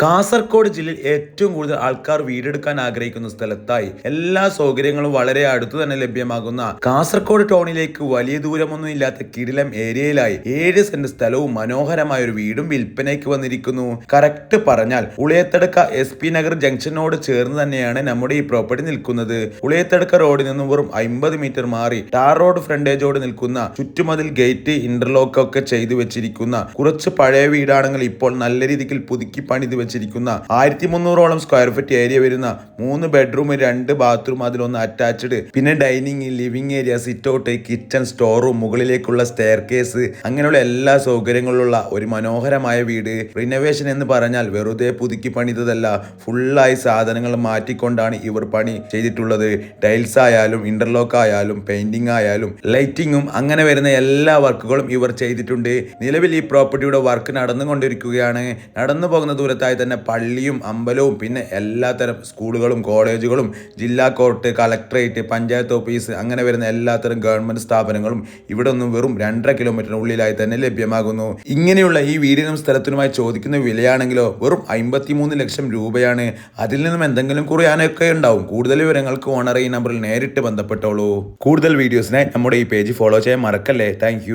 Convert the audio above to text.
കാസർഗോഡ് ജില്ലയിൽ ഏറ്റവും കൂടുതൽ ആൾക്കാർ വീടെടുക്കാൻ ആഗ്രഹിക്കുന്ന സ്ഥലത്തായി എല്ലാ സൗകര്യങ്ങളും വളരെ അടുത്തു തന്നെ ലഭ്യമാകുന്ന കാസർഗോഡ് ടൗണിലേക്ക് വലിയ ദൂരമൊന്നും ഇല്ലാത്ത കിടിലം ഏരിയയിലായി 7 സെന്റ് സ്ഥലവും മനോഹരമായ ഒരു വീടും വിൽപ്പനയ്ക്ക് വന്നിരിക്കുന്നു. കറക്റ്റ് പറഞ്ഞാൽ ഉളിയത്തടുക്ക SP നഗർ ജംഗ്ഷനോട് ചേർന്ന് തന്നെയാണ് നമ്മുടെ ഈ പ്രോപ്പർട്ടി നിൽക്കുന്നത്. ഉളിയത്തടുക്ക റോഡിൽ നിന്നും വെറും 50 മീറ്റർ മാറി ടാർ റോഡ് ഫ്രണ്ടേജോട് നിൽക്കുന്ന ചുറ്റുമതിൽ ഗേറ്റ് ഇന്റർലോക്ക് ഒക്കെ ചെയ്തു വെച്ചിരിക്കുന്ന കുറച്ച് പഴയ വീടാണെങ്കിൽ ഇപ്പോൾ നല്ല രീതിക്ക് പുതുക്കി പണിത് വെച്ചിരിക്കുന്ന 1300ഓളം സ്ക്വയർ ഫീറ്റ് ഏരിയ വരുന്ന 3 ബെഡ്റൂം 2 ബാത്റൂം അതിലൊന്ന് അറ്റാച്ച്ഡ്, പിന്നെ dining, living area, sit out, kitchen, store room, മുകളിലേക്കുള്ള സ്റ്റെയർ കേസ്, അങ്ങനെയുള്ള എല്ലാ സൗകര്യങ്ങളുള്ള ഒരു മനോഹരമായ വീട്. റിനോവേഷൻ എന്ന് പറഞ്ഞാൽ വെറുതെ പുതുക്കി പണിതല്ല, ഫുള്ളായി സാധനങ്ങൾ മാറ്റിക്കൊണ്ടാണ് ഇവർ പണി ചെയ്തിട്ടുള്ളത്. ടൈൽസ് ആയാലും ഇന്റർലോക്ക് ആയാലും പെയിന്റിംഗ് ആയാലും ലൈറ്റിങ്ങും അങ്ങനെ വരുന്ന എല്ലാ വർക്കുകളും ഇവർ ചെയ്തിട്ടുണ്ട്. നിലവിൽ ഈ പ്രോപ്പർട്ടിയുടെ വർക്ക് നടന്നുകൊണ്ടിരിക്കുകയാണ്. നടന്നു പോകുന്ന ദൂരത്തായി തന്നെ പള്ളിയും അമ്പലവും പിന്നെ എല്ലാത്തരം സ്കൂളുകളും കോളേജുകളും ജില്ലാ കോർട്ട്, കളക്ടറേറ്റ്, പഞ്ചായത്ത് ഓഫീസ് അങ്ങനെ വരുന്ന എല്ലാത്തരം ഗവൺമെന്റ് സ്ഥാപനങ്ങളും ഇവിടെ ഒന്നും വെറും 2.5 കിലോമീറ്ററിനുള്ളിലായി തന്നെ ലഭ്യമാകുന്നു. ഇങ്ങനെയുള്ള ഈ വീടിനും സ്ഥലത്തിനുമായി ചോദിക്കുന്ന വിലയാണെങ്കിലോ വെറും 53 ലക്ഷം രൂപയാണ്. അതിൽ നിന്നും എന്തെങ്കിലും കുറയാനൊക്കെ ഉണ്ടാവും. കൂടുതൽ വിവരങ്ങൾക്ക് ഓണർ ഈ നമ്പറിൽ നേരിട്ട് ബന്ധപ്പെട്ടോളൂ. കൂടുതൽ വീഡിയോസിനായി നമ്മുടെ ഈ പേജ് ഫോളോ ചെയ്യാൻ മറക്കല്ലേ. താങ്ക്